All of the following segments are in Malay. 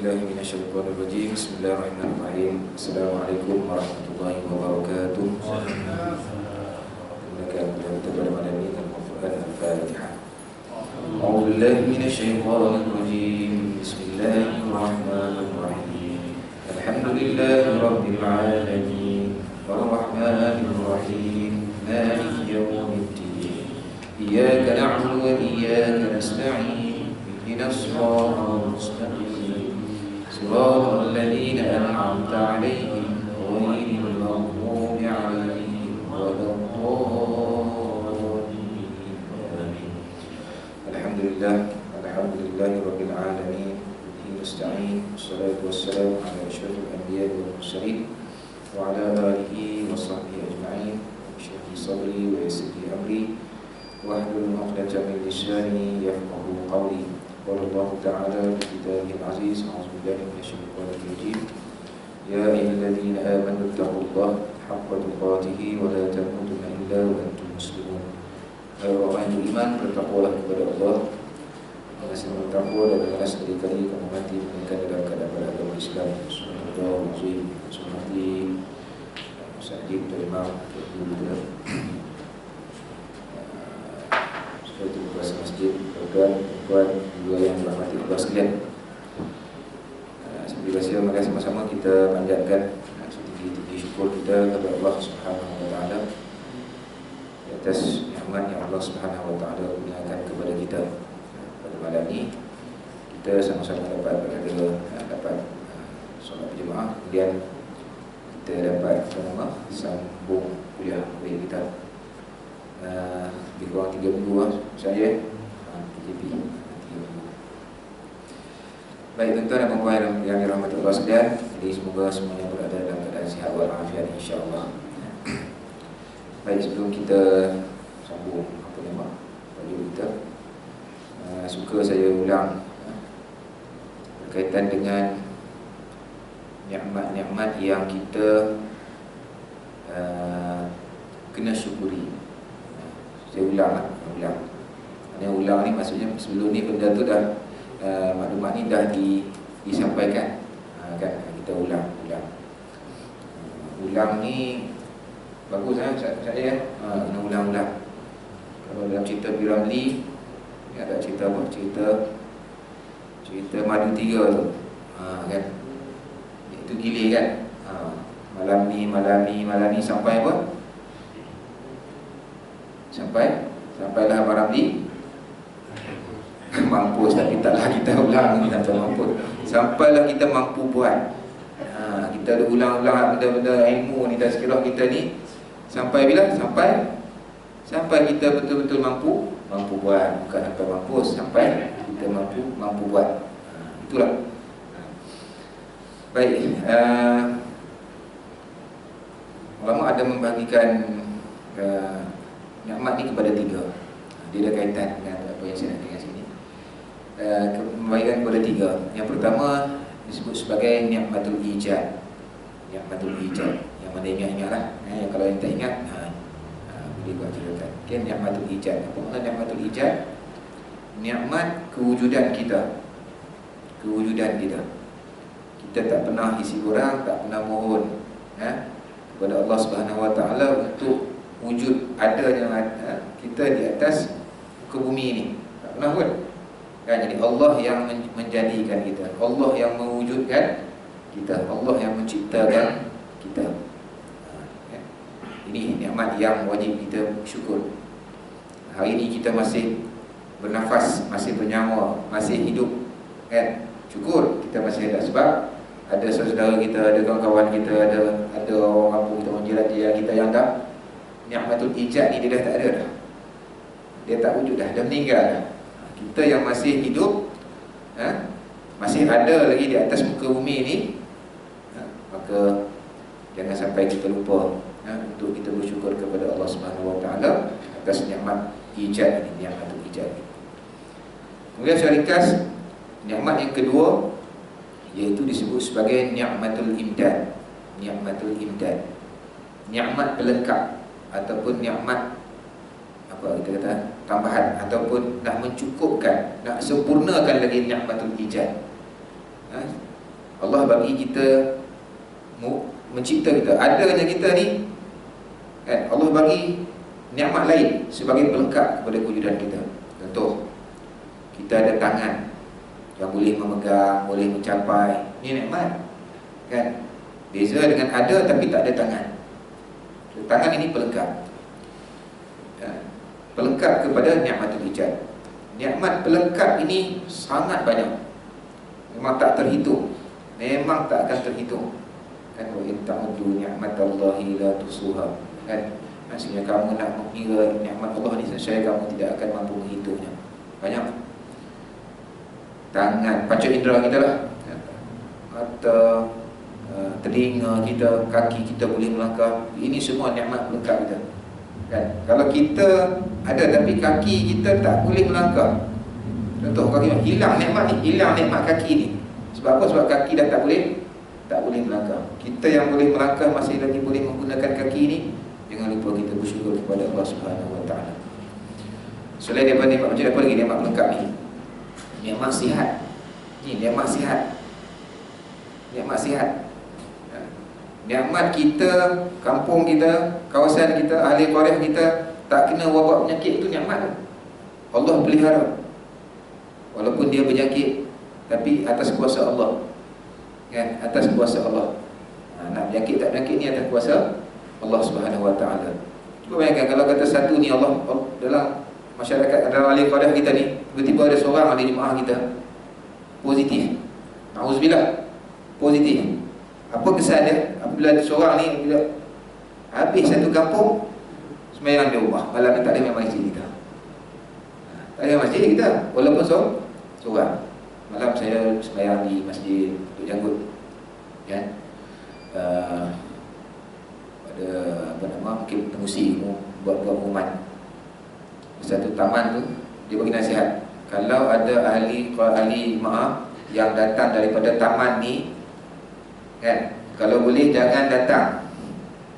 Bismillahirrahmanirrahim. Bismillahirrahmanirrahim. Assalamualaikum warahmatullahi wabarakatuh. Innaka antal taqabbal alamin al-Qur'an al-Fatihah. A'udzu billahi minasyaitonir rajim. Bismillahirrahmanirrahim. Alhamdulillahirabbil alamin. Arrahmanir rahim. Maliki yaumiddin. Iyyaka na'budu wa iyyaka nasta'in. Ihdinas siratal mustaqim. Siratal ladzina an'amta 'alaihim ghairil maghdubi 'alaihim waladdallin. Alhamdulillahirabbil alamin. Bihi nasta'in. Wassalatu wassalamu ala asyrafil anbiya'i wal mursalin wa ala alihi wa sahbihi ajma'in. Shrah sadri wa yassir li amri wahlul 'uqdatam min lisani yafqahu qawli. Qala Allah Ta'ala fi kitabihil aziz. A'udzu billahi minasyaitonir rajim. Ya ayyuhalladzina amanu taqullaha haqqa tuqatih wa la tamutunna illa wa antum muslimun. Hai orang yang beriman, bertakwalah kepada Allah. Dengan bertakwa dan dengan sekali-kali kamu mati melainkan dalam keadaan beragama Islam. Bismillahirrahmanirrahim. Seperti Sajid dari Imam Tuhan. Itu kelas masjid, tuan-tuan juga yang dirahmati Allah sekalian. Seperti biasa, mari sama-sama kita panjatkan setinggi-tinggi syukur kita kepada Allah Subhanahu wa taala atas nikmat yang Allah Subhanahu wa taala kurniakan kepada kita. Pada malam ini kita sama-sama dapat solat berjemaah, kemudian kita dapat sambung kuliah kita. Lebih kurang 3 minggu saja PJP. Baik tuan-tuan dan puan yang dirahmati Allah sekalian, jadi semoga semuanya berada dalam keadaan sihat walafiat insya-Allah. Baik, sebelum kita sambung bagi kita, suka saya ulang berkaitan dengan nikmat-nikmat yang kita kena syukuri. Saya ulang. Yang ulang ni maksudnya sebelum ni benda tu dah maklumat ni dah disampaikan, kan? Kita ulang. Ulang ni bagus saya kena ulang. Kalau dalam cerita Piramli ni ada cerita apa? Cerita Madu 3 tu, kan? Itu gilir kan? Malam ni sampai apa? Sampailah Piramli mampus, tapi taklah kita ulang ni sampai mampus. Sampailah kita mampu buat. Kita ada ulang-ulang benda-benda ilmu ni dan sekirah kita ni sampai bila? Sampai kita betul-betul mampu buat, bukan sampai mampus, sampai kita mampu buat. Itulah. Baik, ulama ada membagikan nikmat ni kepada 3. Dia ada kaitan dengan apa yang saya nak dengan sini. Membagikan kepada 3. Yang pertama disebut sebagai nikmatul ijad. Nikmatul ijad. Yang mana ingat-ingatlah. Kalau yang tak ingat, boleh buat ceritakan. Okay, nikmatul ijad. Apa makna nikmatul ijad? Nikmat kewujudan kita. Kita tak pernah isi orang, tak pernah mohon kepada Allah Subhanahu wa taala untuk wujud adanya kita di atas muka bumi ini. Tak pernah pun, kan? Jadi Allah yang menjadikan kita, Allah yang mewujudkan kita, Allah yang menciptakan kita. Ini nikmat yang wajib kita syukur. Hari ini kita masih bernafas, masih bernyawa, masih hidup, kan? Syukur kita masih ada, sebab ada saudara kita, ada kawan-kawan kita, ada orang kampung kita, orang jiran kita yang dah nikmatul ijad ni dia dah tak ada dah. Dia tak wujud dah meninggal dah. Kita yang masih hidup, masih ada lagi di atas muka bumi ni, maka jangan sampai kita lupa untuk kita bersyukur kepada Allah Subhanahu wa taala atas nikmat ijad ini, nikmatul ijad ini. Kemudian saya ringkas nikmat yang kedua, iaitu disebut sebagai nikmatul imdad. Nikmat pelengkap ataupun nikmat apa kita kata tambahan, ataupun nak mencukupkan, nak sempurnakan lagi nikmatul ijad. Allah bagi kita, mencipta kita, adanya kita ni kan, Allah bagi nikmat lain sebagai pelengkap kepada kewujudan kita. Contoh, kita ada tangan yang boleh memegang, boleh mencapai, ini nikmat kan. Beza dengan ada tapi tak ada tangan. So, tangan ini pelengkap, pelengkap kepada nikmatul ijad. Nikmat pelengkap ini sangat banyak, memang tak terhitung, memang tak akan terhitung kan. Wa in ta'uddu ni'matallahi la tusuha kan. Maksudnya kamu nak mengira nikmat Allah ni, saya kamu tidak akan mampu menghitungnya. Banyak. Tangan, panca indera kita lah, mata, telinga kita, kaki kita boleh melangkah. Ini semua nikmat pelengkap kita kan. Kalau kita ada tapi kaki kita tak boleh melangkah, contoh kaki, hilang nikmat ni, hilang nikmat kaki ni. Sebab apa? Sebab kaki dah tak boleh melangkah. Kita yang boleh melangkah masih lagi boleh menggunakan kaki ni, jangan lupa kita bersyukur kepada Allah Subhanahu Wa Taala. Selain daripada nikmat macam apa lagi nikmat pelengkap ni? Nikmat sihat. Ni nikmat sihat. Nikmat sihat. Nikmat kita, kampung kita, kawasan kita, ahli qaryah kita tak kena wabak penyakit, itu nikmat. Allah pelihara. Walaupun dia berjangkit, tapi atas kuasa Allah kan, atas kuasa Allah. Nak berjangkit tak berjangkit ni atas kuasa Allah Subhanahu Wa Taala. Cuba bayangkan kalau kata satu ni Allah dalam masyarakat, dalam ahli qaryah kita ni, tiba-tiba ada seorang ahli jemaah kita positif, na'udzubillah, positif. Apa kesan dia? Apabila ada seorang ni, bila habis satu kampung sembahyang di rumah, malam ni tak ada memang masjid kita, tak ada masjid kita, walaupun seorang. Malam saya sembahyang di masjid Tuk Janggut kan, ada apa nama, mungkin pengusi buat pengumuman satu taman tu, dia bagi nasihat, kalau ada ahli jemaah yang datang daripada taman ni kan, kalau boleh jangan datang,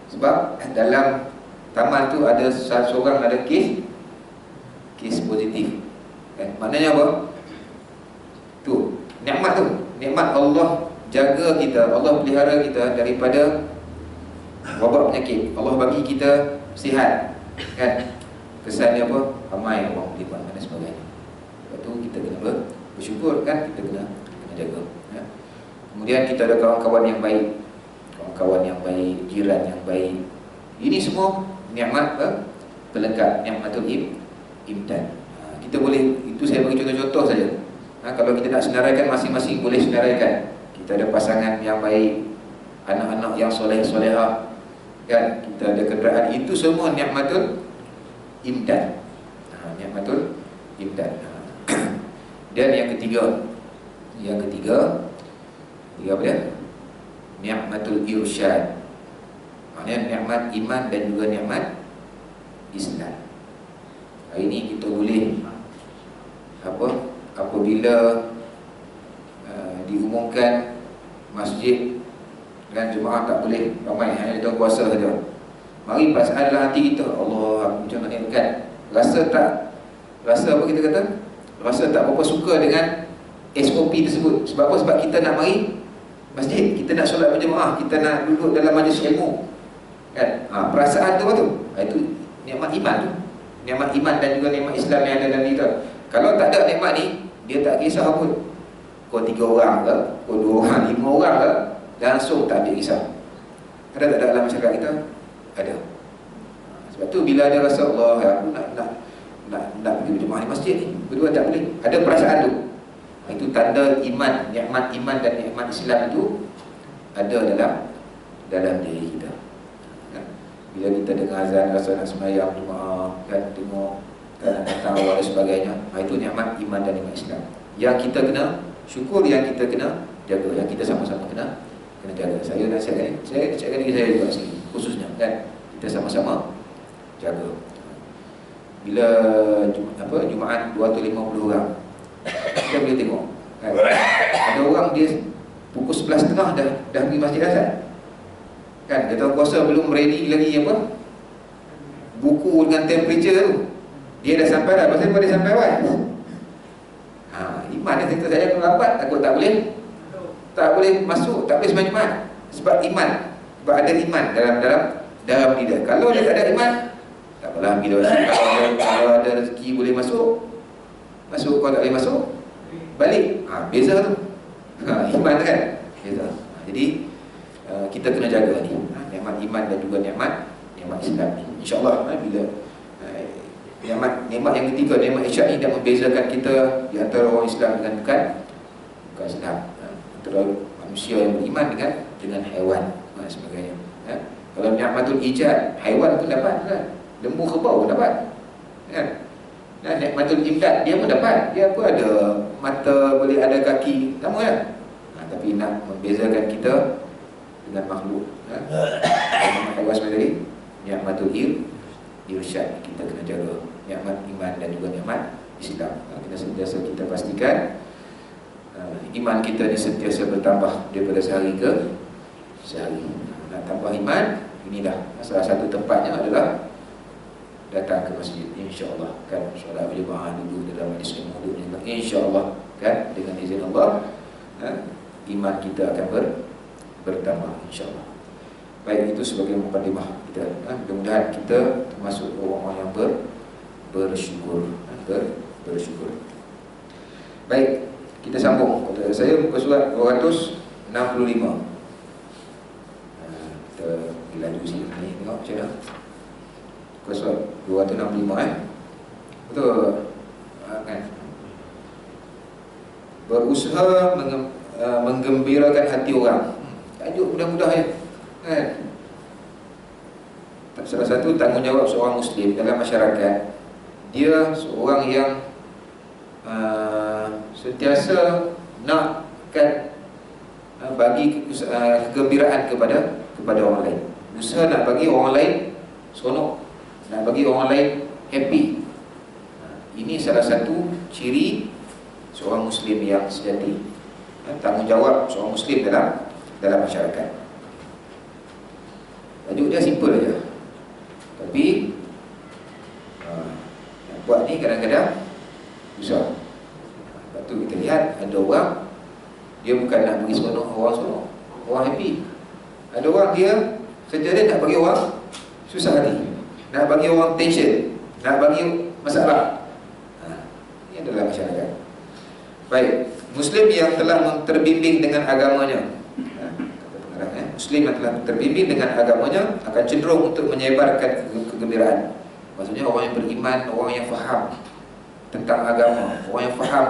sebab dalam taman tu ada seorang ada kes positif kan. Maknanya apa? Tu nikmat, nikmat Allah jaga kita, Allah pelihara kita daripada wabak penyakit. Allah bagi kita sihat kan. Kesannya apa? Ramai orang boleh buat dan sebagainya. Sebab tu kita kena bersyukur kan, kita kena jaga ya. Kemudian kita ada kawan-kawan yang baik, kawan-kawan yang baik, jiran yang baik. Ini semua nikmat pelengkap, nikmatul imdad. Kita boleh, itu saya bagi contoh-contoh saja. Kalau kita nak senaraikan, masing-masing boleh senaraikan. Kita ada pasangan yang baik, anak-anak yang soleh-solehah kan, kita ada kenderaan, itu semua nikmatul imdad. Nikmatul imdad. Dan yang ketiga apa dia? Nikmatul irsyad. Maknanya nikmat iman dan juga nikmat Islam. Hari ini kita boleh apabila diumumkan masjid dan jemaah tak boleh ramai, hanya tuan kuasa saja. Mari perasaan dalam hati kita, Allah, macam mana ni kan? Rasa apa kita kata? Rasa tak berapa suka dengan SOP tersebut. Sebab apa? Sebab kita nak mari masjid, kita nak solat berjemaah, kita nak duduk dalam majlis ilmu kan. Perasaan tu apa tu? Itu nikmat iman tu. Nikmat iman dan juga nikmat Islam yang ada dalam kita. Kalau tak ada nikmat ni, dia tak kisah pun. Kau 3 orang ke, kau 2 orang, 5 orang ke, langsung tak ada kisah. Ada tak ada dalam masyarakat kita? Ada. Sebab tu bila ada rasa Allah, aku nak pergi berjemaah di masjid ni, berdua tak boleh. Ada perasaan tu. Itu tanda iman, nikmat iman dan nikmat Islam itu ada dalam diri kita. Bila kita dengar azan, rasa nak sembahyang jemaah kan, tengok datang awal dan sebagainya, itu nikmat iman dan nikmat Islam yang kita kena syukur, yang kita kena jaga, yang kita sama-sama kena jaga. Saya nasihatkan, saya cakap diri saya juga sini khususnya kan, kita sama-sama jaga. Bila Jumaat 250 orang, kita boleh tengok kan? Ada orang dia pukul 11.30 dah pergi masjid azan kan. Dia tahu kuasa belum ready lagi buku dengan temperature tu, dia dah sampai dah. Pasal dia sampai awal. Iman dia kata, saya kalau lambat takut tak boleh tak boleh masuk, tak boleh sembahyang Jumaat sebab iman, sebab ada iman dalam diri. Kalau dia tak ada iman, tak apalah, bila kalau ada rezeki boleh masuk, kalau tak boleh masuk, balik. Beza tu. Iman kan beza. Jadi kita kena jaga ni nikmat iman dan juga nikmat Islam ni. InsyaAllah bila nikmat yang ketiga, nikmat Islam ni, dan membezakan kita di antara orang Islam dengan bukan Islam, antara manusia yang beriman dengan haiwan dan sebagainya. Kalau nikmatul ijad, haiwan pun dapat kan? Lembu kerbau pun dapat kan? Nikmatul imdad, dia pun dapat. Dia pun ada mata, boleh ada kaki, sama kan? Tapi nak membezakan kita dengan makhluk haiwan sebenarnya, nikmatul irsyad kita kena jaga, nikmat iman dan juga nikmat Islam. Kita sentiasa kita pastikan iman kita ni sentiasa bertambah daripada sehari ke sehari. Nak tambah iman, inilah salah satu tempatnya adalah datang ke masjid, insya-Allah kan, solat berjemaah dulu dalam majlis ilmu dulu, insya-Allah kan, dengan izin Allah iman kita akan bertambah, insya-Allah. Baik, itu sebagai mukadimah kita. Mudah-mudahan kita termasuk orang-orang yang bersyukur. Baik, kita sambung. Saya muka surat 265. Kita laju sikit ni, tengok macam mana. Muka surat 265 betul kan? Berusaha menggembirakan hati orang. Tajuk mudah-mudah ya kan? Salah satu tanggungjawab seorang Muslim dalam masyarakat, dia seorang yang sentiasa nakkan bagi kegembiraan kepada orang lain. Usaha nak bagi orang lain seronok, nak bagi orang lain happy. Ini salah satu ciri seorang Muslim yang sejati. Tanggungjawab seorang Muslim dalam masyarakat. Tajuk dia simple aja, tapi yang buat ni kadang-kadang susah. Lepas tu kita lihat ada orang, dia bukan nak bagi seronok orang happy. Ada orang dia kerja dia nak bagi orang susah hati, nak bagi orang tension, nak bagi masalah. Ini adalah masyarakat. Baik, Muslim yang telah terbimbing dengan agamanya, Muslim yang telah terbimbing dengan agamanya akan cenderung untuk menyebarkan kegembiraan. Maksudnya orang yang beriman, orang yang faham tentang agama, orang yang faham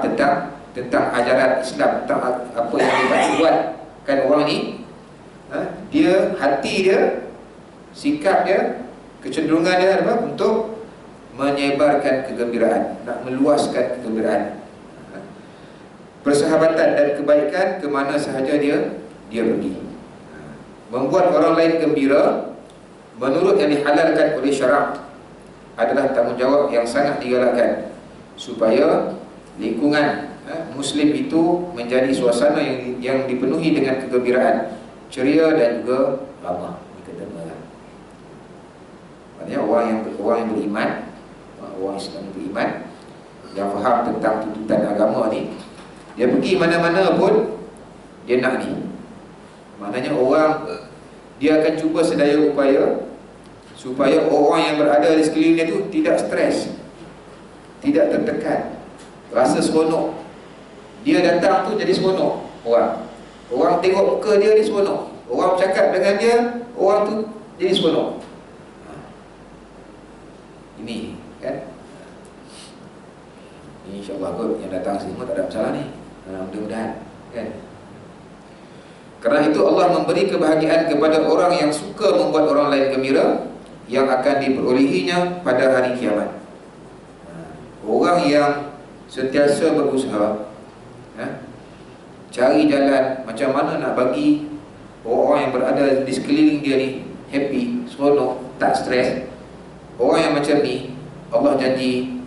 tentang ajaran Islam, tentang apa yang dia buat kan, orang ni dia, hati dia, sikap dia, kecenderungan dia apa? Untuk menyebarkan kegembiraan, nak meluaskan kegembiraan, persahabatan dan kebaikan ke mana sahaja dia pergi. Membuat orang lain gembira menurut yang dihalalkan oleh syarak adalah tanggungjawab yang sangat digalakkan, supaya lingkungan Muslim itu menjadi suasana yang dipenuhi dengan kegembiraan, ceria dan juga ramah. Maksudnya orang yang beriman, orang Islam yang beriman, yang faham tentang tuntutan agama ni, dia pergi mana-mana pun dia nak ni. Maknanya orang, dia akan cuba sedaya upaya supaya orang yang berada di sekeliling dia tu tidak stres, tidak tertekan, rasa seronok. Dia datang tu jadi seronok. Orang tengok muka dia seronok. Orang bercakap dengan dia, orang tu jadi seronok. Ini kan, InsyaAllah kot yang datang semua tak ada masalah ni. Mudah-mudahan kan. Kerana itu Allah memberi kebahagiaan kepada orang yang suka membuat orang lain gembira, yang akan diperolehinya pada hari kiamat. Orang yang sentiasa berusaha cari jalan macam mana nak bagi orang yang berada di sekeliling dia ni happy, seronok, tak stres. Orang yang macam ni Allah janji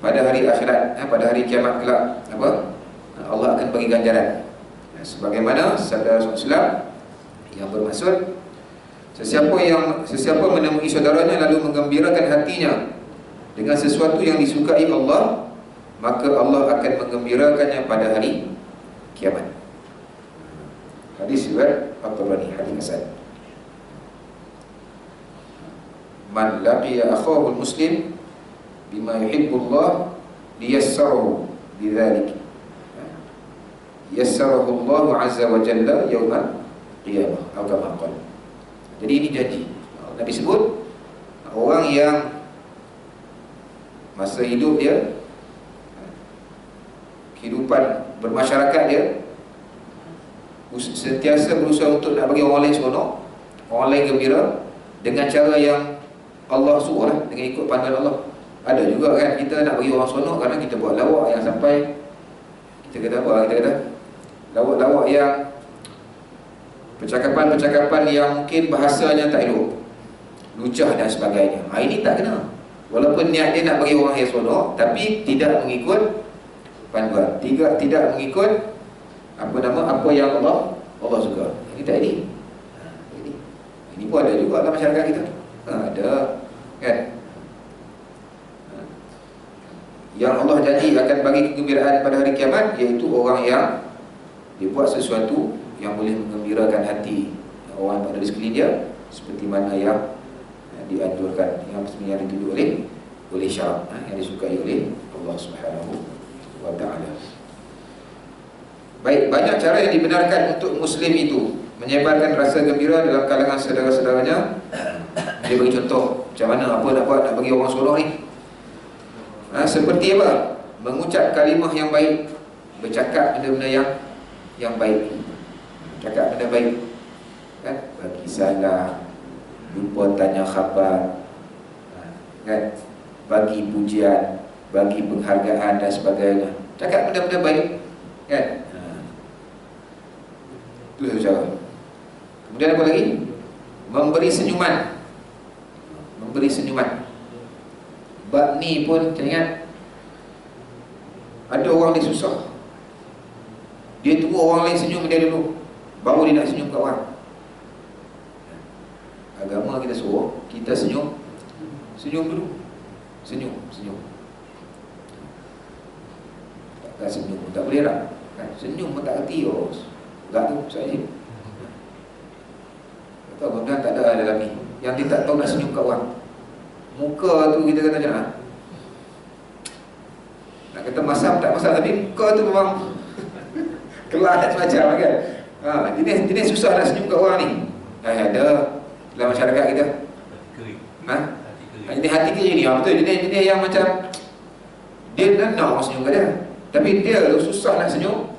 pada hari akhirat, pada hari kiamat kelak, Allah akan bagi ganjaran. Sebagaimana sabda Rasulullah yang bermaksud, sesiapa menemui saudaranya lalu menggembirakan hatinya dengan sesuatu yang disukai Allah, maka Allah akan menggembirakannya pada hari kiamat. Hadis riwayat At-Tabrani, hadis hasan. Man laqiya akhahu muslim bima yuhibbullah liyassarahu bidzalik. Yassarahu Allah azza wa jalla yaumal qiyamah atau kama qala. Jadi ini janji. Nabi sebut orang yang masa hidup dia, kehidupan bermasyarakat dia, sentiasa berusaha untuk nak bagi orang lain seronok, orang lain gembira dengan cara yang Allah suruh lah, dengan ikut panduan Allah. Ada juga kan kita nak bagi orang seronok kerana kita buat lawak yang sampai kita kata apa? Kita kata lawak-lawak yang percakapan-percakapan yang mungkin bahasanya tak elok, lucah dan sebagainya. Ini tak kena. Walaupun niat dia nak bagi orang yang seronok, tapi tidak mengikut panduan, tidak mengikut apa yang Allah suka. Ini tak ini. Ini pun ada juga dalam masyarakat kita. Ada kan? Yang Allah janji akan bagi kegembiraan pada hari kiamat, iaitu orang yang dia buat sesuatu yang boleh menggembirakan hati orang yang ada di sekeliling dia, seperti mana yang dianjurkan, yang sebenarnya dituju oleh syarak, yang disukai oleh Allah Subhanahu wa ta'ala. Baik, banyak cara yang dibenarkan untuk Muslim itu menyebarkan rasa gembira dalam kalangan saudara-saudaranya. Dia bagi contoh macam mana apa nak buat nak bagi orang seronok ni. Seperti apa? Mengucap kalimah yang baik, bercakap benda-benda yang baik, cakap benda baik, kan? Bagi salam, lupa tanya khabar, kan? Bagi pujian, bagi penghargaan dan sebagainya. Cakap benda-benda baik, kan? Itu satu cara. Kemudian apa lagi? Memberi senyuman. Memberi senyuman. Bab ni pun saya ingat ada orang dia susah, dia tunggu orang lain senyum dia dulu, baru dia nak senyum kat orang. Agama kita suruh kita senyum dulu. Senyum. Takkan senyum pun tak boleh lah kan? Senyum pun tak kerti. Tak tu saya kata benda tak ada dalam ni. Yang dia tak tahu nak senyum kat orang, muka tu kita kata macam mana, nak kata masam tak masam, tapi muka tu memang kelas macam kan. Jenis susah nak senyum kat orang ni. Ada dalam masyarakat kita. Ini hati kiri ni, betul. Jenis yang macam dia nak orang senyum kat dia, tapi dia tu susah nak senyum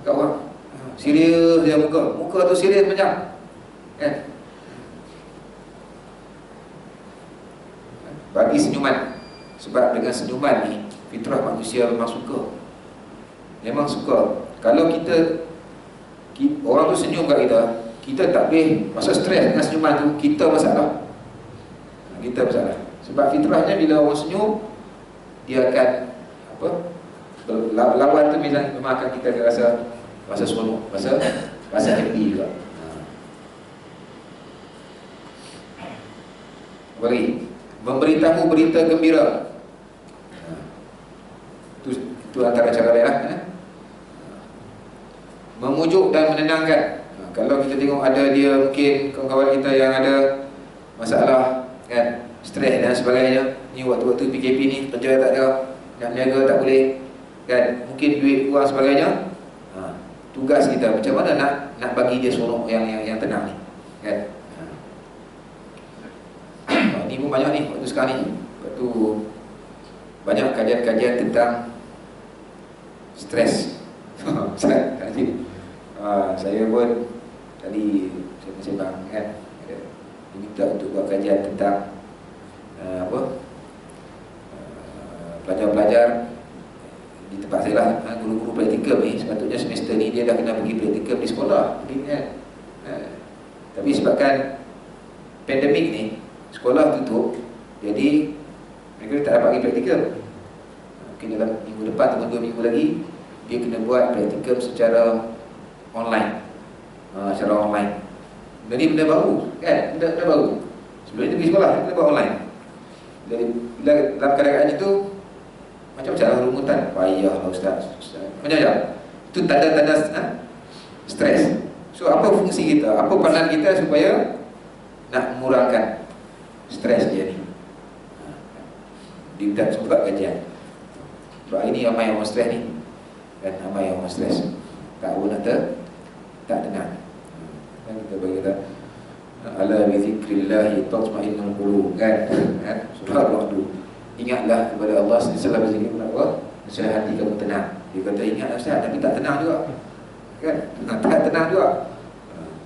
kat orang. Serius dia muka tu serius macam kan. Bagi senyuman. Sebab dengan senyuman ni fitrah manusia memang suka. Memang suka. Kalau orang tu senyum kat kita tak boleh masa stres dengan senyuman tu, kita masalah. Sebab fitrahnya bila orang senyum, dia akan lawan tu memang akan kita rasa seronok, rasa happy juga. Apa lagi? Memberitahu berita gembira. Itu antara cara lain lah. Memujuk dan menenangkan. Kalau kita tengok ada dia mungkin kawan-kawan kita yang ada masalah kan, stres dan sebagainya, ni waktu-waktu PKP ni kerja tak ada, nak niaga tak boleh kan, mungkin duit kurang sebagainya. Tugas kita macam mana nak bagi dia seronok yang tenang ni kan. Ini pun banyak ni waktu sekarang ni. Waktu banyak kajian-kajian tentang stres. Saya pun tadi saya bersembang kan, diminta untuk buat kajian tentang pelajar-pelajar di tempat saya lah, guru-guru praktikum ni. Sepatutnya semester ni dia dah kena pergi praktikum di sekolah kan? Tapi sebabkan pandemik ni, sekolah tutup, jadi mereka tak dapat pergi praktikum. Mungkin dalam minggu depan atau 2 minggu lagi dia kena buat praktikum secara online. Jadi benda baru kan, benda baru. Sebelum dia pergi sekolah, dia kena buat online. Jadi dalam keadaan itu macam-macam lah rumutan, payah lah ustaz. Macam-macam. Itu tanda-tanda stres. So apa fungsi kita? Apa peranan kita supaya nak mengurangkan stres dia ni? Dia tak sempat kajian. Sebab ini ramai orang stres ni. Dan ramai orang stres. Tak pun tak tenang. Kan kita bagi kata ala bi zikrillah tatma'innul qulub, kan? Surah Al-Qur'an. Ingatlah kepada Allah selalu berzikir kepada Allah, nescaya hati kamu tenang. Dia kata ingat Ustaz, tapi tak tenang juga. Kan? Tak tenang juga.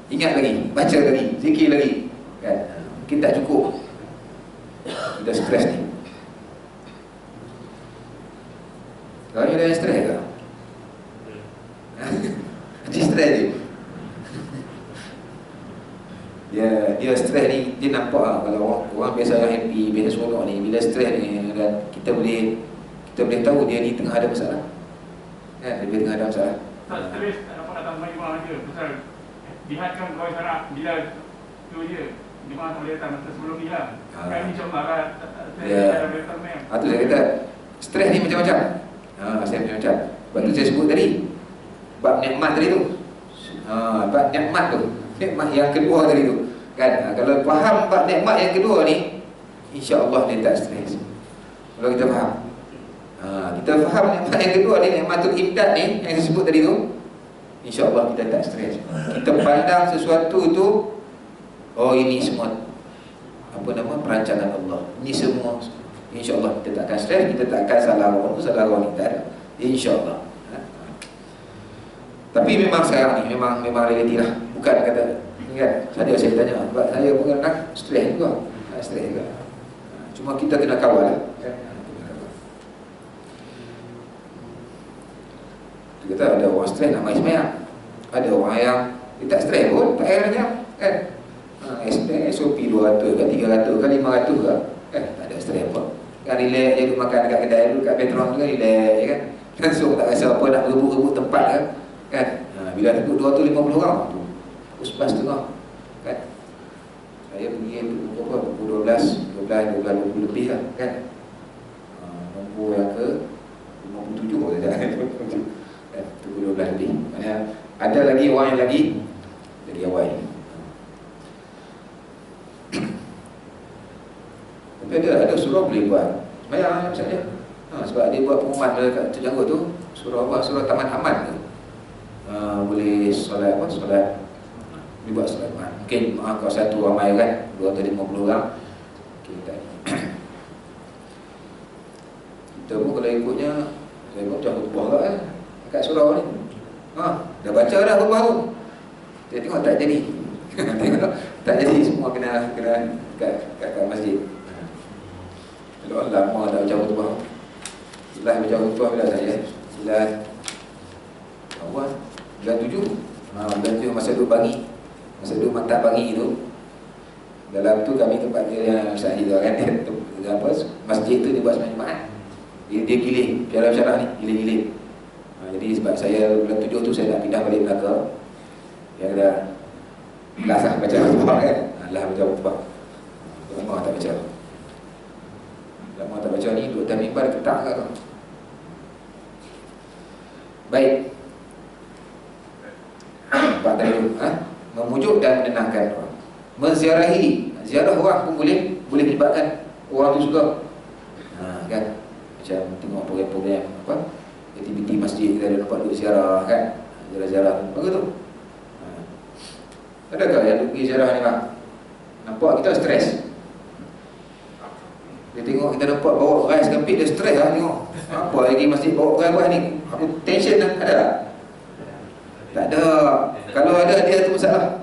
Ingat lagi, baca lagi, zikir lagi. Kan? Kita tak cukup. Kita stres ni. Kau ni ada yang stres ke? Dia stres dia stres ni, dia nampak lah, kalau orang biasa yang happy, biasa seronok ni, bila stres ni, dan kita boleh tahu dia ni tengah ada masalah. Kan? Dia tengah ada masalah. Tak stres, tak dapat datang main rumah je. Pasal lihatkan kau sarak bila tu je. Di mana tak boleh datang masa sebelum ni lah. Kan insyaAllah lah. Tak boleh datang main. Itu saya kata, stres ni macam-macam. Saya macam-macam. Sebab tu saya sebut tadi, bab nikmat tadi tu. Bab nikmat tu. Nikmat yang kedua tadi tu. Kan? Kalau faham bab nikmat yang kedua ni, insya-Allah dia tak stres. Kalau kita faham. Kita faham nikmat yang kedua ni, nikmatul imdad ni yang saya sebut tadi tu, insya-Allah kita tak stres. Kita pandang sesuatu tu, oh ini semua apa nama perancangan Allah. Ini semua insya-Allah kita tak akan stres, kita tak akan salah orang ni, tak ada. Insya-Allah. Tapi memang sekarang ni memang realiti lah. Bukan kata kan, saya tanya, sebab saya pun nak stres juga. Stres juga. Cuma kita kena kawal lah. Kita ada orang stres nak main semayang. Ada orang yang dia tak stres pun, tak payah banyak kan. SOP 200 ke 300 ke 500 ke, tak ada stres pun. Kan relax je, duduk makan dekat kedai dulu, kat Petron tu kan relax je kan. Langsung tak rasa apa nak berebut-rebut tempat kan. Bila duduk 250 orang tu Uspas tengah kan. Saya pergi pukul 12 20 lebih lah kan. Nombor yang ke 57 saja. Pukul 12 lebih. Ada lagi orang yang lagi jadi awal. Tapi ada surah boleh buat semayang misalnya. Sebab dia buat pengumuman dekat terjanggut tu, surah Taman Aman tu. Boleh solat solat dia buat solat. Mungkin kalau satu ramai kan 250 orang. Kita pun kalau ikutnya, saya pun macam khutbah kan dekat surau ni. Dah baca dah khutbah tu. Dia tengok tak jadi. Tengok tak jadi, semua kena kat masjid. Kalau lama tak baca khutbah. Setelah baca khutbah bila saya? Bulan 7. Bulan 7 masa duduk Bangi. Masa duduk Mantap Bangi tu. Dalam tu kami tempat dia yang Ustaz Hidayah kan, masjid tu dia buat sembahyang Jumaat. Dia giling piala-piala ni, giling-giling. Jadi sebab saya bulan 7 tu saya nak pindah balik Melaka. Yang dah lasah baca khutbah kan. Lah baca khutbah. Lama tak baca. Lama tak baca ni duduk dalam mimbar ketak kat tu. Baik. Nampak tadi tu, memujuk dan menenangkan orang. Menziarahi, ziarah orang pun boleh melibatkan orang tu juga. Kan? Macam tengok program-program aktiviti masjid, kita ada nampak duduk ziarah kan. Ziarah-ziarah bagus tu. Adakah yang duduk ziarah ni bang? Nampak kita stres. Dia tengok kita nampak bawa rais kempit, dia stres lah tengok. Apa lagi masjid bawa rais ni? Aku tension lah, ada tak? Tak ada. Kalau ada, dia tu masalah.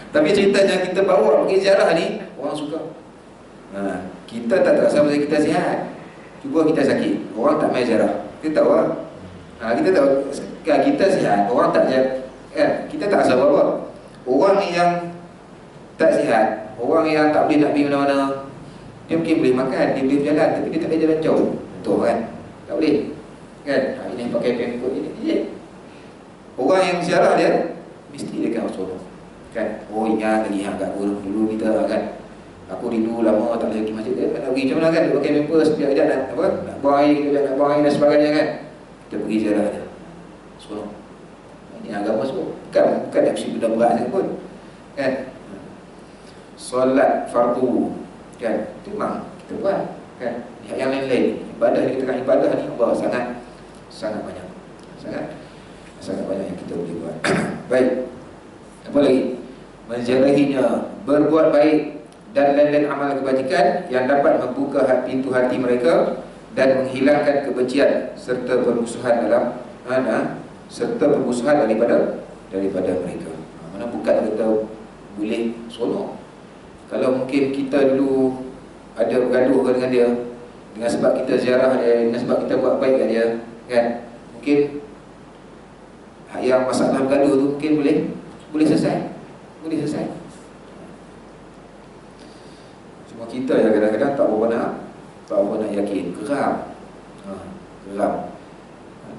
Tapi ceritanya kita bawa pergi ziarah ni, orang suka. Kita tak terasa pasal kita sihat. Cuba kita sakit, orang tak main ziarah. Kita tahu lah. Kita tahu kita sihat, orang tak sihat. Kita tak rasa apa-apa. Orang yang tak sihat, orang yang tak boleh nak pergi mana-mana, dia mungkin boleh makan, dia boleh berjalan, tapi dia tak boleh jalan jauh. Betul kan? Tak boleh kan? Ini pakai pengikut ini. Orang yang ziarah dia mesti dia akan bersolong kan? Oh ingat lagi agak dulu kita kan, aku rindu lama tak boleh pergi masjid. Dia nak pergi macam mana kan? Dia pakai pampers, biar dia nak buang air, nak buang air dan sebagainya kan? Kita pergi ziarah dia, solong. Ini agama semua. Bukan nak mesti benda berat saja pun. Kan? Solat fardu. Kan? Itu memang kita buat. Kan? Yang lain-lain. Ibadah ni, kita kan ibadah ni Allah sangat banyak. Sangat banyak yang kita boleh buat. Baik. Apa lagi? Menziarahinya, berbuat baik dan lain-lain amal kebajikan yang dapat membuka pintu hati mereka dan menghilangkan kebencian serta permusuhan daripada mereka. Mana bukan kita boleh seronok. Kalau mungkin kita dulu ada bergaduh dengan dia, dengan sebab kita ziarah dia, dengan sebab kita buat baik kat dia, kan? Mungkin yang masalah bergaduh tu mungkin boleh selesai. Cuma kita yang kadang-kadang tak berapa nak yakin, geram.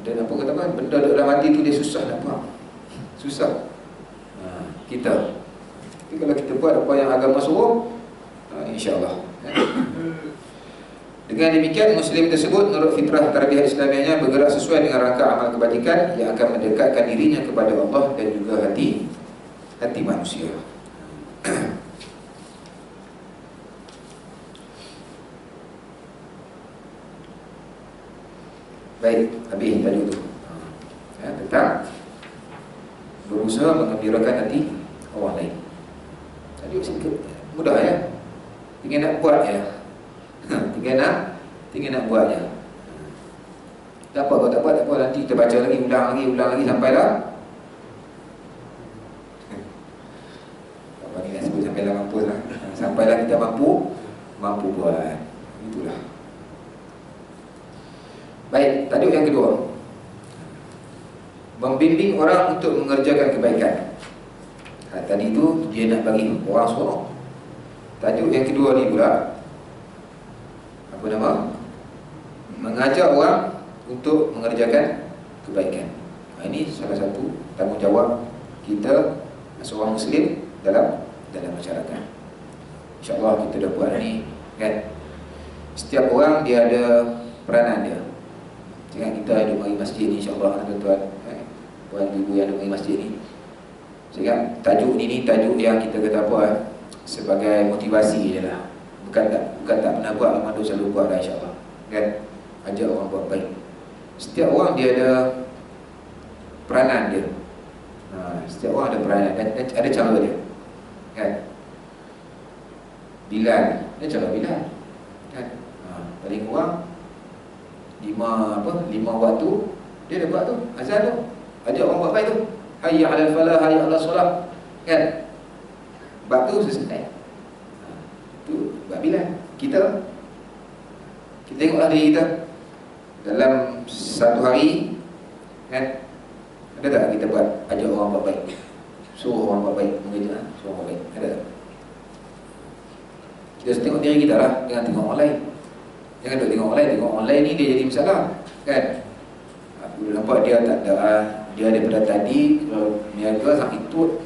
Dan apa kata kan, benda dalam hati tu dia susah nak faham. Susah. Kita. Tapi kalau kita buat apa yang agama suruh, insya-Allah. Dengan demikian, Muslim tersebut menurut fitrah tarbiyah Islamiahnya bergerak sesuai dengan rangka amal kebajikan yang akan mendekatkan dirinya kepada Allah dan juga hati manusia. Baik, habis tadi tu. Tentang berusaha mengembirakan hati orang lain. Tadi mudah ya. Tinggal nak buat ya. Tinggal nak buat je. Tak apa, kalau tak buat tak apa, nanti kita baca lagi, ulang lagi sampailah. Apa ni nak sebut sampailah mampu lah. Sampailah kita mampu buat. Itulah. Baik, tajuk yang kedua. Membimbing orang untuk mengerjakan kebaikan. Tadi tu dia nak bagi orang seronok. Tajuk yang kedua ni pula, apa nama? Mengajak orang untuk mengerjakan kebaikan. Ini salah satu tanggungjawab kita seorang Muslim dalam masyarakat. InsyaAllah kita dah buat ni, kan? Setiap orang dia ada peranan dia. Jangan kita duduk mari masjid ni, insyaAllah tuan-tuan, puan ibu yang duduk mari masjid ni. Jangan tajuk ni tajuk yang kita kata apa, sebagai motivasi je lah. Bukan tak pernah buat, Ramadan selalu buat dah, insyaAllah, kan? Ajak orang buat baik. Setiap orang dia ada peranan dia. Setiap orang ada peranan dan ada cara dia, kan? Bilal, dia cara Bilal, kan? Paling kurang 5 waktu dia dah buat tu, azan tu, ajak orang buat baik tu, hayya 'alal falah, hayya 'alas solah, kan? Bab tu selesai. Tu bab Bilal. Kita tengoklah diri kita dalam satu hari, kan? Ada tak kita buat ajak orang buat baik, suruh orang buat baik, suruh orang buat baik? Ada tak? Kita tengok diri kita lah, jangan tengok orang lain. Jangan duk tengok orang lain. Tengok orang lain ni dia jadi masalah, kan? Aku nampak dia tak ada, dia daripada tadi niaga sampai tut.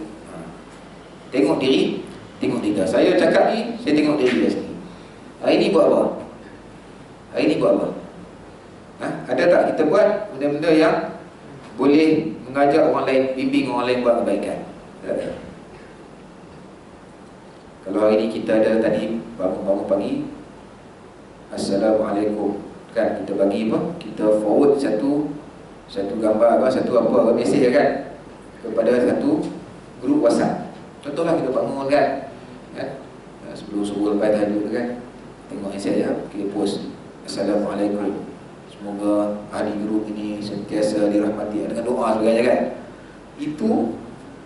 Tengok diri kita. Saya cakap ni, saya tengok diri saya sendiri. Hari ni buat apa? Ada tak kita buat benda-benda yang boleh mengajak orang lain, bimbing orang lain buat kebaikan? Tak. Kalau hari ni kita ada tadi bangun pagi, Assalamualaikum, kan? Kita bagi apa? Kita forward satu gambar satu mesej, kan? Kepada satu grup WhatsApp. Contohlah kita bangun, kan? Sebelum subuh lepas tahajud, kan? Tengok mesej ya, kita post Assalamualaikum, semoga ahli grup ini sentiasa dirahmati dengan doa sebagainya, kan? Itu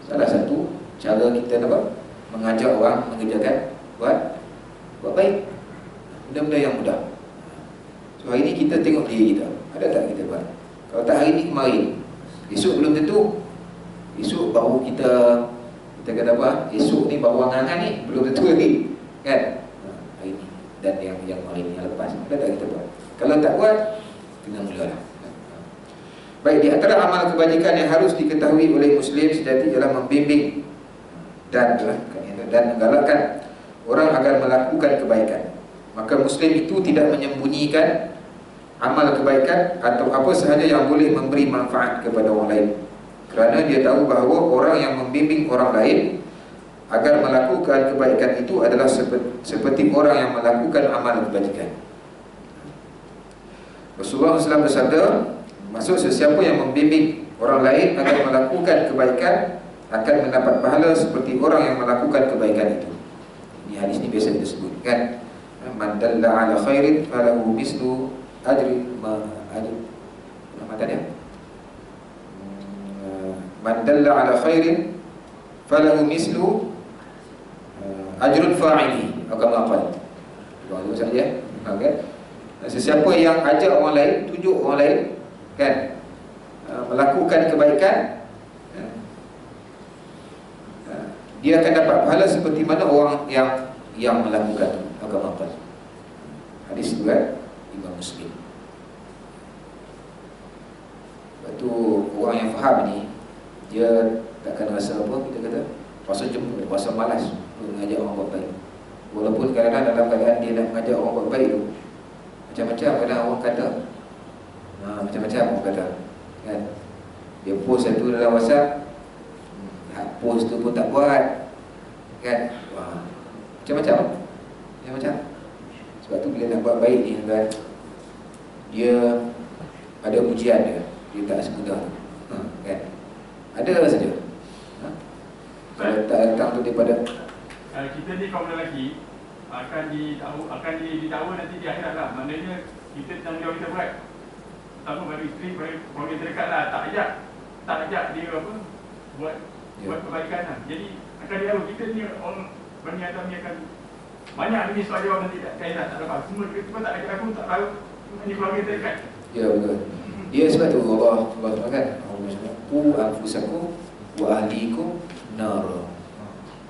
salah satu cara kita mengajak orang mengerjakan buat baik. Benda-benda yang mudah. So hari ni kita tengok diri kita, ada tak kita buat? Kalau tak hari ni, kemarin. Esok belum tentu. Esok baru kita kata apa? Esok ni baru angan-angan ni, belum tentu lagi, kan? Hari ni dan yang kemarin, yang lepas, ada tak kita buat? Kalau tak buat, kena mulalah. Baik, di antara amal kebajikan yang harus diketahui oleh Muslim sejati ialah membimbing dan menggalakkan orang agar melakukan kebaikan. Maka Muslim itu tidak menyembunyikan amal kebaikan atau apa sahaja yang boleh memberi manfaat kepada orang lain, Kerana dia tahu bahawa orang yang membimbing orang lain agar melakukan kebaikan itu adalah seperti orang yang melakukan amal kebajikan. Rasulullah SAW bersabda, maksud sesiapa yang membimbing orang lain agar melakukan kebaikan akan mendapat pahala seperti orang yang melakukan kebaikan itu. Ini hadis ni biasa kita sebut kan, man dalla ala khairin falahu mislu ajri dia man dalla ala khairin falahu mislu ajrul fa'ili atau kama qala. Bagus saja. Okey. Sesiapa yang ajak orang lain, tunjuk orang lain kan melakukan kebaikan, dia akan dapat pahala seperti mana orang yang melakukan agama apa. Hadis itu kan Imam Muslim. Lepas tu orang yang faham ni, dia takkan rasa apa, kita kata rasa jemput, rasa malas mengajak orang buat baik. Walaupun kadang-kadang dalam keadaan dia nak mengajak orang buat baik tu, macam-macam kadang orang kata, macam-macam orang kata kan. Dia post satu dalam WhatsApp, post tu pun tak buat kan. Macam-macam. Sebab tu bila nak buat baik ni kan, dia ada ujian dia tak semudah kan. Ada saja. Kalau tak datang tu daripada kita ni kaum lelaki akan ditahu nanti di akhirat lah. Maknanya kita tanggungjawab kita buat apa pada isteri, pada orang terdekat lah. Tak ajak dia apa buat kebaikan lah. Jadi akan dia tahu kita ni orang Bani Adam ni akan banyak lagi soal jawab nanti tak akhirat, tak lepas. Semua kita pun tak ajak aku, tak tahu ini keluarga terdekat. Ya betul. Dia sebab tu Allah kan, ku anfusakum wa ahlikum nar.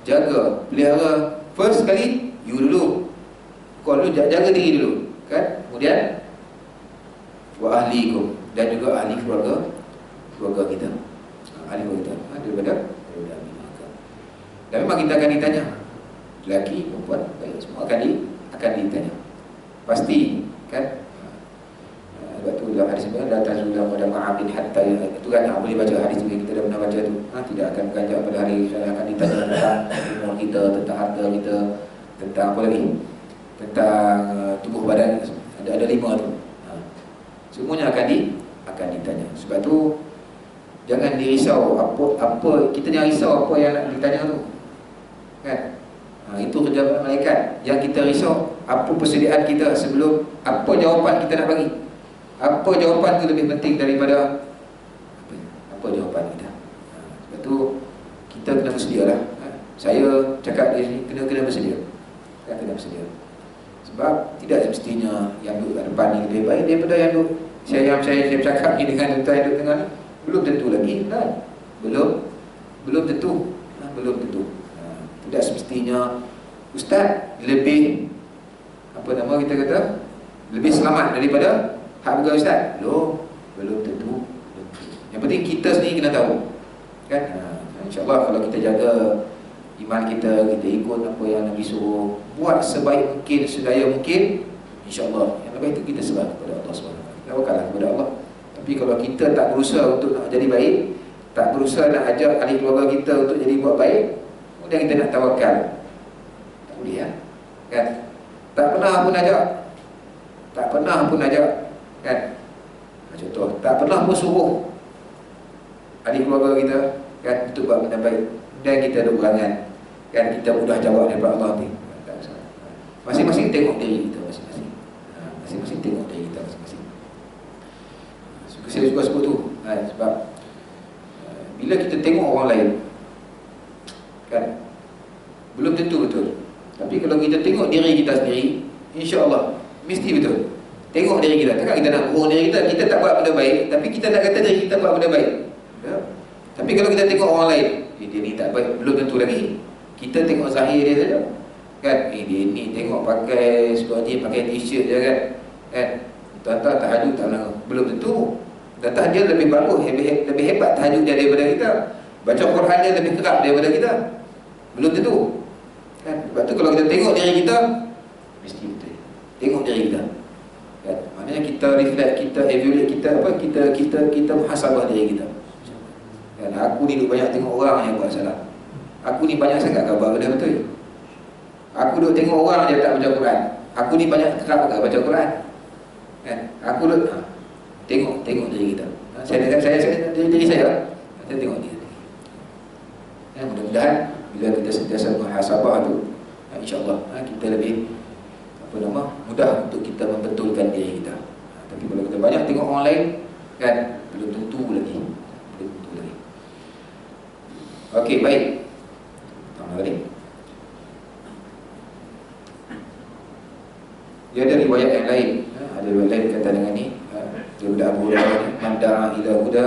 Jaga, pelihara. First kali you dulu. Kau dulu jaga diri dulu kan. Kemudian wa ahlikum, dan juga ahli keluarga kita. Ahli keluarga kita daripada dan memang kita akan ditanya. Lelaki, perempuan, baik, semua akan ditanya. Pasti kan. Sebab tu dalam hadis sebenarnya la tazulam pada ma'abin hatta, itu kan boleh baca hadis juga, kita dah pernah baca tu. Tidak akan beranjak pada hari akan ditanya tentang umur kita, tentang harta kita, tentang apa lagi, tentang tubuh badan. Ada 5 tu. Semuanya akan ditanya. Sebab tu jangan dirisau apa kita jangan risau apa yang nak ditanya tu kan. Itu kerja malaikat. Yang kita risau apa persediaan kita sebelum apa jawapan kita nak bagi. Apa jawapan tu lebih penting daripada apa jawapan kita. Sebab tu kita kena bersedia lah. Saya cakap di sini kena bersedia. Kena bersedia. Sebab tidak semestinya yang duduk kat depan ni lebih baik daripada yang duduk saya cakap ni dengan tuan yang duduk tengah ni. Belum tentu lagi kan. Belum tentu. Tidak semestinya ustaz lebih kita kata lebih selamat daripada hak pegawai ustaz. Belum tentu. Yang penting kita sendiri kena tahu kan. InsyaAllah kalau kita jaga iman kita ikut apa yang Nabi suruh, buat sebaik mungkin, sedaya mungkin, InsyaAllah yang lebih itu kita serah kepada Allah SWT. Tawakallah kepada Allah. Tapi kalau kita tak berusaha untuk nak jadi baik, tak berusaha nak ajak ahli keluarga kita untuk jadi buat baik, kemudian kita nak tawakal, tak boleh kan. Tak pernah pun ajak kan. Contoh, tak pernah pun suruh ahli keluarga kita kan untuk buat benda baik, dan kita ada berangan kan, kita mudah jawab daripada Allah nanti. Masing-masing tengok diri kita masing-masing. Masing-masing tengok diri kita masing-masing. Saya suka sebut tu sebab bila kita tengok orang lain kan, belum tentu betul. Tapi kalau kita tengok diri kita sendiri, insya-Allah mesti betul. Tengok diri kita. Takkan kita nak bohong diri kita, kita tak buat benda baik, tapi kita nak kata diri kita buat benda baik. Tapi kalau kita tengok orang lain, dia ni tak baik, belum tentu lagi. Kita tengok zahir dia saja kan. Dia ni tengok pakai seluar jeans, pakai t-shirt je kan. Tuan-tuan tahajud tak lama, belum tentu. Datang dia lebih bagus, lebih hebat tahajud dia daripada kita. Baca Quran dia lebih kerap daripada kita. Belum tentu kan. Sebab tu kalau kita tengok diri kita, mesti betul. Tengok diri kita kan. Maknanya kita reflect, kita evaluate, kita muhasabah diri kita Kan aku ni duk banyak tengok orang yang buat salah. Aku ni banyak sangat khabar benda betul. Aku duk tengok orang je tak baca Quran. Aku ni banyak kerap tak baca Quran. Kan? Aku duk tengok diri kita. Saya diri saya tengok dia. Mudah-mudahan bila kita sentiasa muhasabah tu, insya-Allah kita lebih mudah untuk kita membetulkan diri kita. Tapi kalau kita banyak tengok orang lain, kan belum tentu lagi. Okey, baik. Tambah lagi. Dia ada riwayat yang lain. Ada riwayat lain kata dengan ni. Daripada Abu Hurairah, man da'a ila huda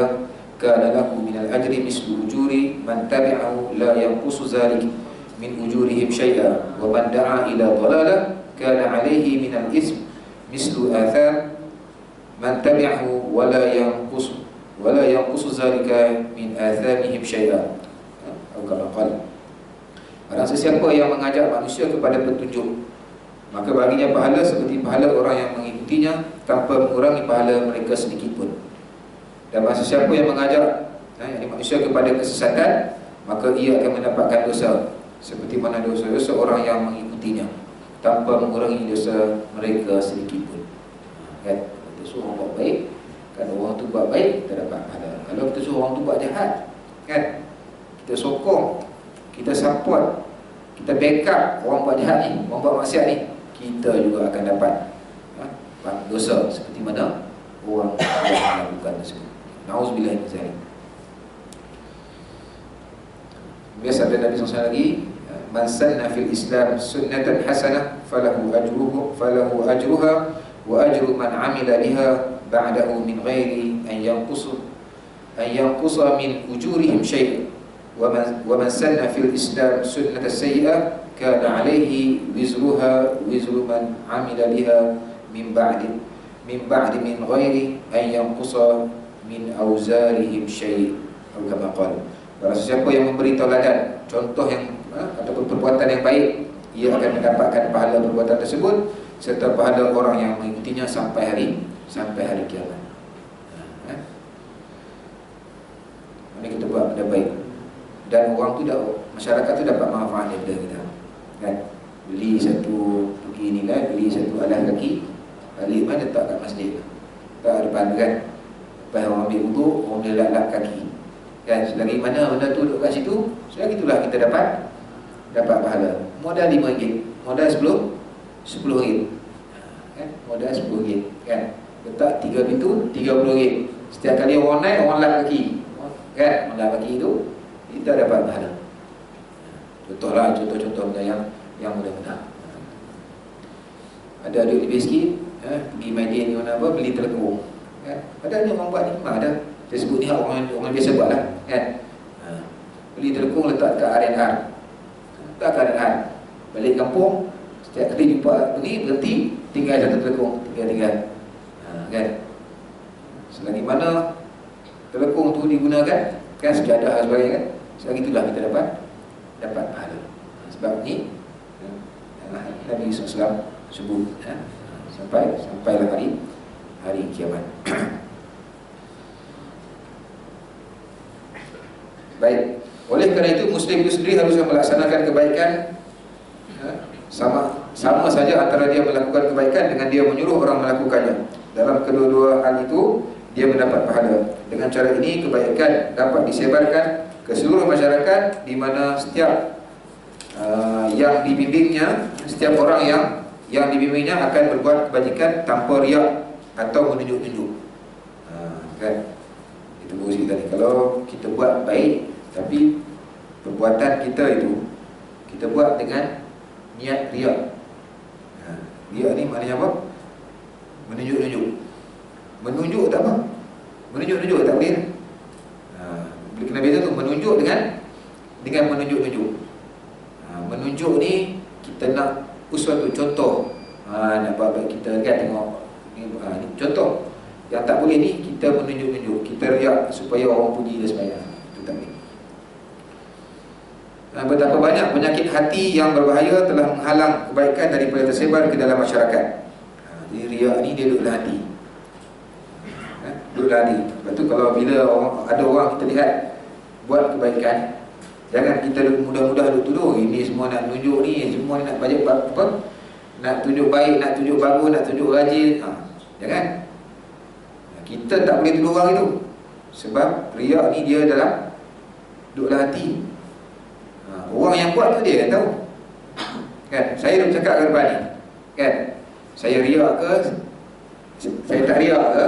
kana lahu min al-ajri mislu ujuri man tabi'ahu la yanqusu zalik min ujurihim syai'a wa man da'a ila dhalalah kana 'alayhi min al-ism mislu athar man tabi'ahu wa la yanqusu zalika min athamihim syai'a. Atau kama qala, barang sesiapa yang mengajak manusia kepada petunjuk, maka baginya pahala seperti pahala orang yang mengikutinya tanpa mengurangi pahala mereka sedikit pun. Dan barang sesiapa yang mengajak manusia kepada kesesatan, maka ia akan mendapatkan dosa seperti mana dosa-dosa orang yang mengikutinya tanpa mengurangi dosa mereka sedikit pun. Kan? Kita suruh orang buat baik, kan orang tu buat baik, kita dapat pahala. Kalau kita suruh orang tu buat jahat, kan, kita sokong, kita support, kita backup orang buat jahat ni, orang buat maksiat ni, kita juga akan dapat dosa seperti mana orang yang melakukan tersebut. Nauzubillah min zalik. Biasa ada Nabi SAW lagi, man sanna fil Islam sunnatan hasanah falahu ajruha wa ajru man amila biha ba'dahu min ghairi an yanqusa min ujurihim syai'. Wa man sanna fil Islam sunnatan sayyi'ah kana 'alaihi wizruha wizru man amila biha min ba'di min ghairi an yanqusa min auzarihim syai'. Atau kama qala, barang siapa yang memberi tauladan, contoh yang ataupun perbuatan yang baik, ia akan mendapatkan pahala perbuatan tersebut serta pahala orang yang mengikutinya sampai hari kiamat. Mana kita buat benda baik dan orang tu masyarakat tu dapat manfaat daripada kita, kan? Beli satu pergi ni lah, beli satu alas kaki, balik mana letak kat masjid, tak depan, kan? Lepas orang ambil wuduk, orang boleh lap kaki, kan? Selagi mana benda tu duduk kat situ, selagi itulah kita dapat pahala. Modal RM5, modal RM10, kan? Modal RM10, kan? Letak 3 pintu, RM30. Setiap kali orang naik, orang lap kaki, kan? Orang lap kaki tu, kita dapat pahala. Contoh-contoh benda yang mudah-mudah. Ada duit lebih sikit, pergi Madin ni apa, beli telekung, kan? Ada orang buat ni, ada. Saya sebut ni orang biasa buat lah, kan? Beli telekung letak kat R&R, letak kat R&R, balik kampung, setiap kali jumpa ni berhenti, tinggal satu telekung, tinggal, kan? Selagi mana telekung tu digunakan, kan, sejadah dan sebagainya, kan? Selagi itulah kita dapat pahala. Sebab ni Nabi SAW sebut, sampailah hari kiamat. Baik. Oleh kerana itu Muslim itu sendiri harusnya melaksanakan kebaikan, sama saja antara dia melakukan kebaikan dengan dia menyuruh orang melakukannya. Dalam kedua-dua hal itu dia mendapat pahala. Dengan cara ini kebaikan dapat disebarkan ke seluruh masyarakat, di mana setiap yang dibimbingnya, setiap orang yang dibimbingnya akan berbuat kebajikan tanpa riak atau menunjuk-nunjuk. Kan? Itu posisi tadi. Kalau kita buat baik, tapi perbuatan kita itu kita buat dengan niat riak. Riak ni maknanya apa? Menunjuk-nunjuk. Menunjuk tak apa? Menunjuk-nunjuk tak boleh. Boleh kena beza tu, menunjuk dengan menunjuk-nunjuk. Menunjuk ni kita nak sesuatu contoh, nak buat baik kita, kan, tengok ni, contoh. Yang tak boleh ni kita menunjuk-nunjuk, kita riak supaya orang puji dan sebagainya. Itu tak boleh. Betapa banyak penyakit hati yang berbahaya telah menghalang kebaikan daripada tersebar ke dalam masyarakat. Jadi riak ni dia duduk dalam hati, duduk dalam hati. Lepas tu kalau bila ada orang kita lihat buat kebaikan. Jangan kita mudah-mudah duk tuduh ini semua nak tunjuk ni, semua nak bajet apa? Nak tunjuk baik, nak tunjuk bagus, nak tunjuk rajin. Jangan. Kita tak boleh tuduh orang itu. Sebab riak ni dia dalam hati. Orang yang buat tu dia yang tahu. Kan? Saya dah cakap ke depan ni. Kan? Saya riak ke, saya tak riak ke,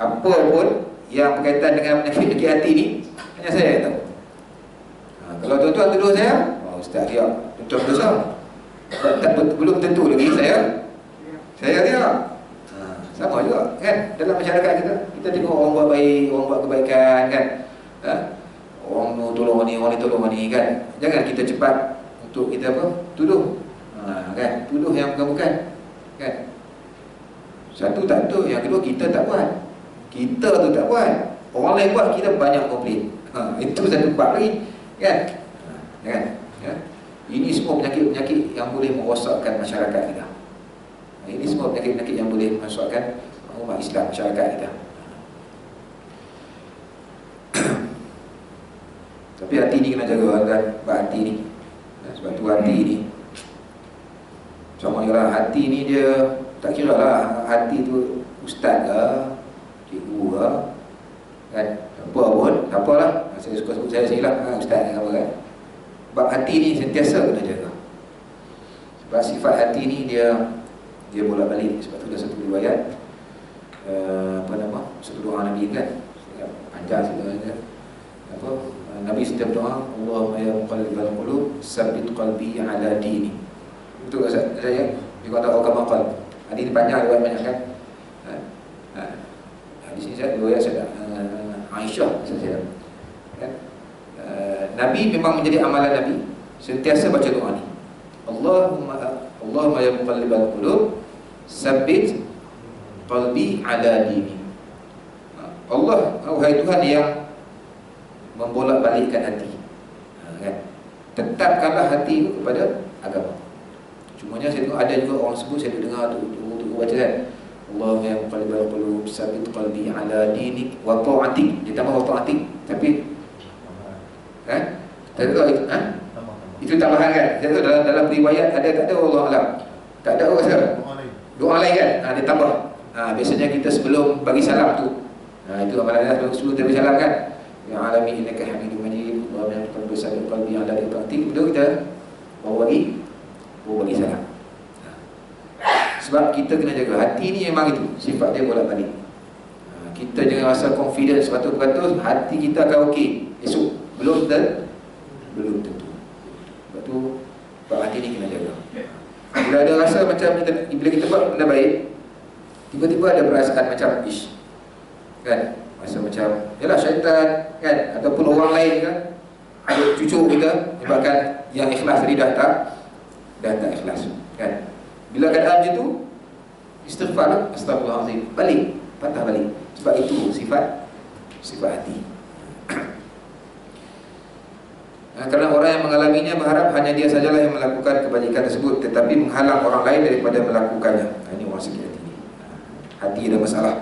apa pun yang berkaitan dengan penyakit hati ni, hanya saya yang tahu. Kalau tuan-tuan tuduh saya, Ustaz riak, tuan-tuan dosa. Belum tentu lagi saya riak. Sama juga kan, dalam masyarakat kita tengok orang buat baik, orang buat kebaikan kan. Orang tu tolong ni, orang ni tolong ni kan. Jangan kita cepat untuk kita apa? Tuduh. Kan? Tuduh yang bukan-bukan. Kan? Satu tak betul, yang kedua kita tak buat. Kita tu tak buat. Orang lain buat, kita banyak komplain. Itu satu bab lagi. Kan? Kan? Ya? Ini semua penyakit-penyakit yang boleh merosakkan masyarakat kita. Ini semua penyakit-penyakit yang boleh merosakkan umat Islam, masyarakat kita. Tapi hati ni kena jaga kan, hati ni. Sebab tu hati ni sama ialah hati ni dia tak kira lah hati tu ustaz ke, cikgu ke, kan, apa pun, tak apalah. Saya suka sebut saya lah, ustaz ke apa kan. Sebab hati ni sentiasa kena jaga. Sebab sifat hati ni dia bolak-balik. Sebab tu ada satu riwayat satu doa Nabi kan, panjang sebenarnya. Nabi setiap doa, Allahumma ya muqallibal qulub, tsabbit qalbi ala dini. Betul tak saya? Dia kata orang maqal. Hadis ni panjang riwayat banyak kan. Di sini saya riwayat saya Aisyah saya. Kan? Nabi memang menjadi amalan Nabi sentiasa baca doa ni. Allahumma ya muqallibal qulub, tsabbit qalbi ala dini. Allah, wahai Tuhan yang membolak-balikkan hati, kan? Tetapkanlah hati itu kepada agama. Cumanya saya tengok ada juga orang sebut, saya dengar tu baca kan, Allahumma ya muqallibal qulub, tsabbit qalbi ala dinik wa ta'atik. Dia tambah wa ta'atik, tapi kan? Tak tahu itu, itu tambahan kan? Saya tahu dalam riwayat ada tak ada, Allah alam. Tak ada rasa. Doa lain kan? Dia tambah. Biasanya kita sebelum bagi salam tu, itu amalan sebelum bagi salam kan, ya alami innaka hamidum majid, wa min qalbi qalbi ala ta'atik. Betul kita baru bagi salam. Sebab kita kena jaga hati ni, memang itu sifat dia bolak-balik. Kita jangan rasa confidence 100% hati kita akan okey esok. Belum tentu. Sebab tu hati ni kena jaga. Bila ada rasa macam bila kita buat benda baik, tiba-tiba ada perasaan macam kan, rasa macam yalah syaitan kan, ataupun orang lain kan, ada cucu kita menyebabkan yang ikhlas tadi dah tak ikhlas kan. Bila keadaan macam tu, istighfar, astagfirullahalazim, balik, patah balik. Sebab itu sifat hati. Kerana orang yang mengalaminya berharap hanya dia sajalah yang melakukan kebajikan tersebut, tetapi menghalang orang lain daripada melakukannya. Ini orang sakit hati ni. Hati ada masalah.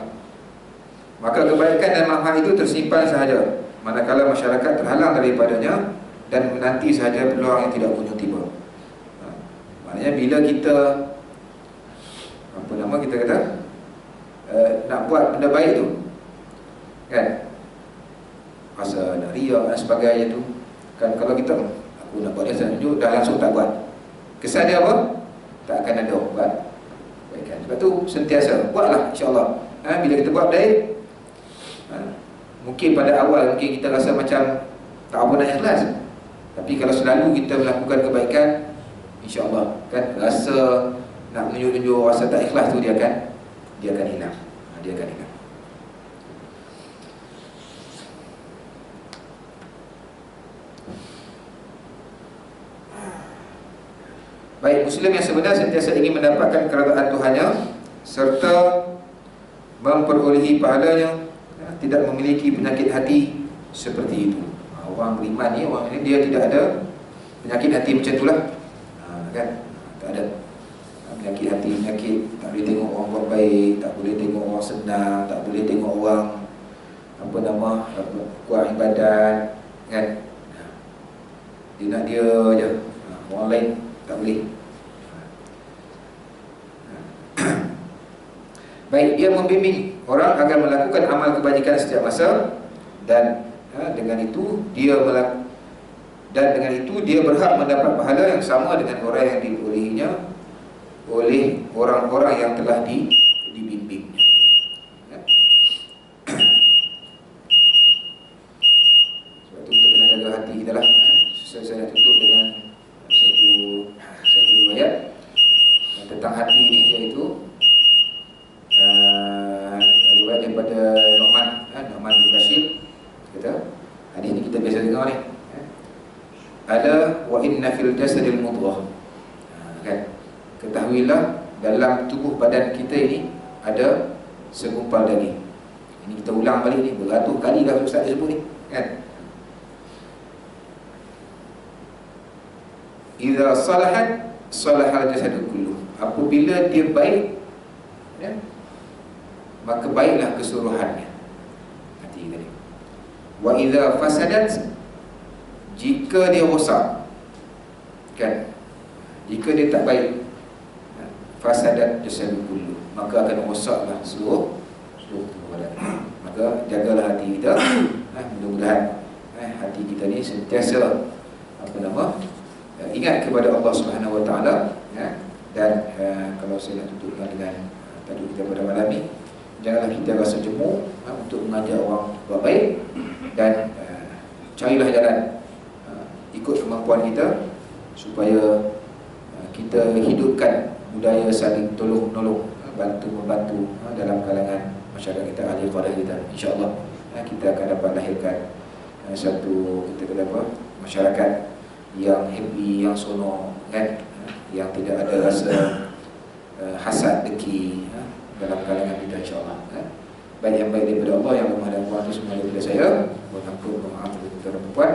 Maka kebaikan dan manfaat itu tersimpan sahaja, manakala masyarakat terhalang daripadanya dan menanti sahaja peluang yang tidak kunjung tiba. Maknanya bila kita kita kata nak buat benda baik tu kan, rasa nak riak dan sebagainya tu kan, kalau kita aku nak buat dia tunjuk dah langsung tak buat, kesan dia apa? Tak akan ada buat kebaikan. Sebab tu sentiasa buatlah, insya-Allah. Bila kita buat baik, mungkin pada awal mungkin kita rasa macam tak apa nak ikhlas, tapi kalau selalu kita melakukan kebaikan, insya-Allah kan, rasa nak menunjuk-nunjuk, rasa tak ikhlas tu dia akan hilang. Dia akan hilang. Baik, Muslim yang sebenar sentiasa ingin mendapatkan keredaan Tuhannya serta memperolehi pahalanya, tidak memiliki penyakit hati seperti itu. Orang beriman ni, orang ini dia tidak ada penyakit hati macam itulah, kan? Tak ada penyakit hati, penyakit tak boleh tengok orang buat baik, tak boleh tengok orang senang, tak boleh tengok orang kuat ibadat, kan? nak dia je, orang lain tak boleh. Baik, dia membimbing orang agar melakukan amal kebajikan setiap masa, dan dengan itu dia berhak mendapat pahala yang sama dengan orang yang diperolehinya oleh orang-orang yang telah dibimbingnya. Sebab itu kita kena jaga hati kita lah. Saya nak tutup dengan satu ayat tentang hati ini, iaitu riwayat daripada Nu'man bin Bashir kata, hadis ni kita biasa dengar ni, ala wa inna fil jasadil mudghah, kan, ketahuilah dalam tubuh badan kita ini ada segumpal daging. Ini kita ulang balik ni, beratus kali dah Ustaz dia sebut ni, kan. Idza salahat salahal jasadu kullu, apabila dia baik, ya, maka baiklah keseluruhannya hati tadi. Wa idza fasadat, jika dia rosak, kan, jika dia tak baik, fasadat jasadu kullu, maka akan rosaklah seluruh tubuh badan. Maka jagalah hati kita. Mudah-mudahan hati kita ni sentiasa ingat kepada Allah Subhanahu Wa Taala, dan kalau saya nak tutupkan dengan tajuk kita pada malam ni, janganlah kita rasa jemu untuk mengajak orang buat baik, dan carilah jalan ikut kemampuan kita supaya kita hidupkan budaya saling tolong-menolong, bantu-membantu dalam kalangan masyarakat kita, ahli qadah kita. InsyaAllah kita akan dapat lahirkan satu, kita kata apa, masyarakat yang happy, yang sono, kan, yang tidak ada rasa hasad, dengki dalam kalangan kita, insyaAllah. Baik yang baik daripada Allah, yang lemah dan kuat itu semua daripada saya. Mohon ampun, mohon maaf kepada tuan dan puan.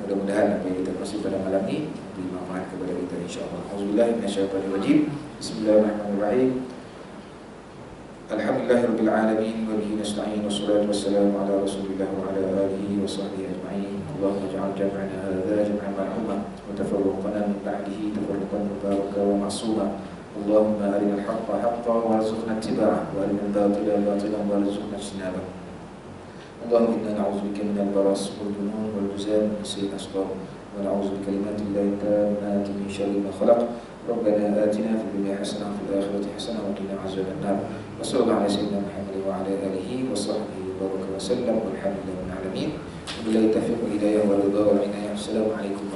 Mudah-mudahan apa yang kita kongsi pada malam ini beri manfaat kepada kita, insyaAllah. Auzubillahi minasyaitonir rajim. Bismillahirrahmanirrahim. Alhamdulillahirabbil alamin wa bihi nasta'in, wassalatu wassalamu ala Rasulillah wa ala alihi wa sahbihi ajma'in. Allahumma ij'al jam'ana hadza jam'an marhuma wa tafarruqana min ba'dihi tafarruqan mubarakan wa ma'suma. Allahumma arina al-haqqa haqqan warzuqna ittiba'ah wa arina al-batila batilan warzuqna ijtinabah. Allahumma inna na'udzubika min al-baras wal junun wal juzam wa sayyi'il asqam, wa na'udzu bi kalimatillahi tammati min sharri ma khalaq. Rabbana atina fid dunya hasanah wa fil akhirati hasanah wa qina adzaban nar. Wa sallallahu ala sayyidina Muhammad wa ala alihi wa sahbihi wa baraka wa sallam, walhamdulillahi rabbil alamin. Wabillahi taufiq wal hidayah wal ridha wal inayah. Assalamu alaikum